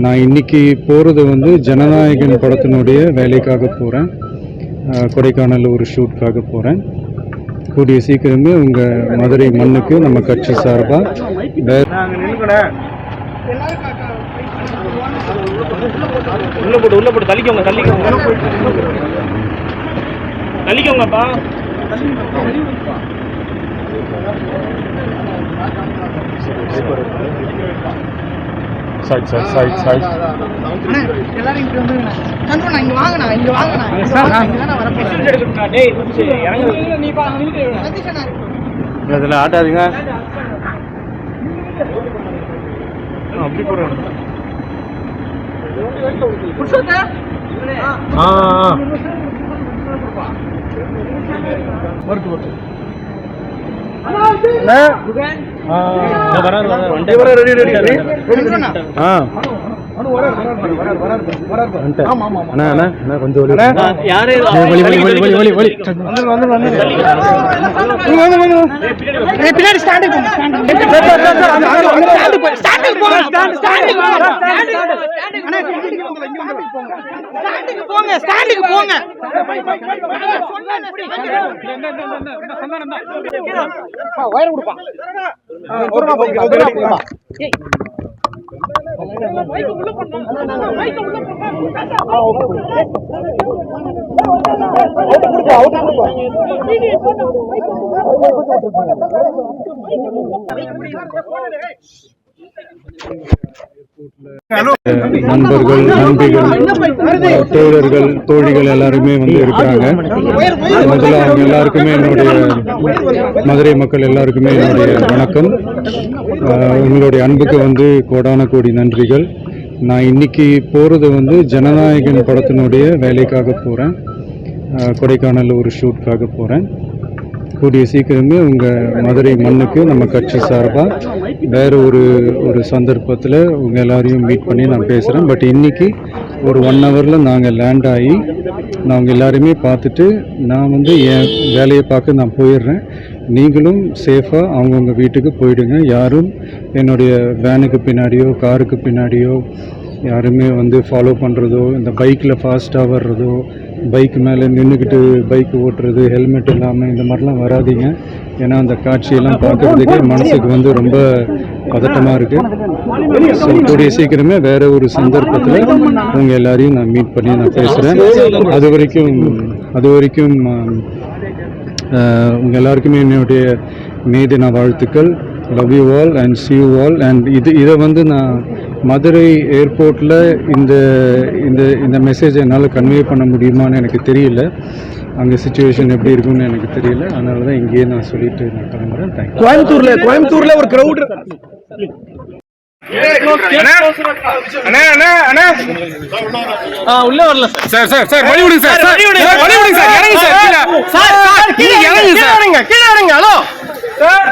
நான் இன்னைக்கு போகிறது வந்து ஜனநாயகன் படத்தினுடைய வேலைக்காக போகிறேன். கொடைக்கானலில் ஒரு ஷூட்காக போகிறேன். கூடிய சீக்கிரமே உங்கள் மதுரை மண்ணுக்கு நம்ம கட்சி சார்பாக உள்ள போட்டு தள்ளிக்கோங்கப்பா. சைட் எல்லாரும் இங்க வந்துருங்க. சந்திரனா இங்க வாங்கண்ணா, இங்க வாங்கண்ணா. அதில் ஆட்டாதீங்க. அப்படி போகிறேன். நண்பர்கள், நண்பிகள், தோழர்கள், தோழிகள் எல்லாருமே வந்து இருக்கிறாங்க. முதல்ல அவங்க எல்லாருக்குமே என்னுடைய மதுரை மக்கள் எல்லாருக்குமே என்னுடைய வணக்கம். உங்களுடைய அன்புக்கு வந்து கோடான கோடி நன்றிகள். நான் இன்னைக்கு போகிறது வந்து ஜனநாயகன் படத்தினுடைய வேலைக்காக போகிறேன். கொடைக்கானலில் ஒரு ஷூட்காக போகிறேன். கூடிய சீக்கிரமே உங்கள் மதுரை மண்ணுக்கு நம்ம கட்சி சார்பாக வேறு ஒரு சந்தர்ப்பத்தில் உங்கள் எல்லாரையும் மீட் பண்ணி நான் பேசுகிறேன். பட் இன்றைக்கி ஒரு 1 ஹவரில் நாங்கள் லேண்ட் ஆகி நாங்கள் எல்லாருமே பார்த்துட்டு நான் வந்து என் வேலையை பார்க்க நான் போயிடுறேன். நீங்களும் சேஃபாக அவங்கவுங்க வீட்டுக்கு போயிடுங்க. யாரும் என்னுடைய வேனுக்கு பின்னாடியோ காருக்கு பின்னாடியோ யாருமே வந்து ஃபாலோ பண்ணுறதோ, இந்த பைக்கில் ஃபாஸ்ட்டாக வர்றதோ, பைக் மேலே நின்றுக்கிட்டு பைக் ஓட்டுறது, ஹெல்மெட் இல்லாமல் இந்த மாதிரிலாம் வராதிங்க. ஏன்னா அந்த காட்சியெல்லாம் பார்க்குறதுக்கே மனசுக்கு வந்து ரொம்ப பதட்டமாக இருக்குது. ஸோ கூடிய சீக்கிரமே வேறு ஒரு சந்தர்ப்பத்தில் உங்கள் எல்லாரையும் நான் மீட் பண்ணி நான் பேசுகிறேன். அது வரைக்கும் உங்கள் எல்லாருக்குமே என்னுடைய மேதின வாழ்த்துக்கள். Love you all and see you all. And இதை வந்து நான் மதுரை ஏர்போர்ட்டில் இந்த மெசேஜை என்னால் கன்வே பண்ண முடியுமான்னு எனக்கு தெரியல. அங்கே சுச்சுவேஷன் எப்படி இருக்குன்னு எனக்கு தெரியல. அதனால தான் இங்கேயே நான் சொல்லிட்டு நான் கிளம்புறேன். தேங்க்யூ. கோயம்புத்தூர்ல ஒரு கிரௌட் உள்ள வரல சார். வழி விடுங்க சார். இறங்குங்க சார். கீழே இறங்குங்க. Hello sir.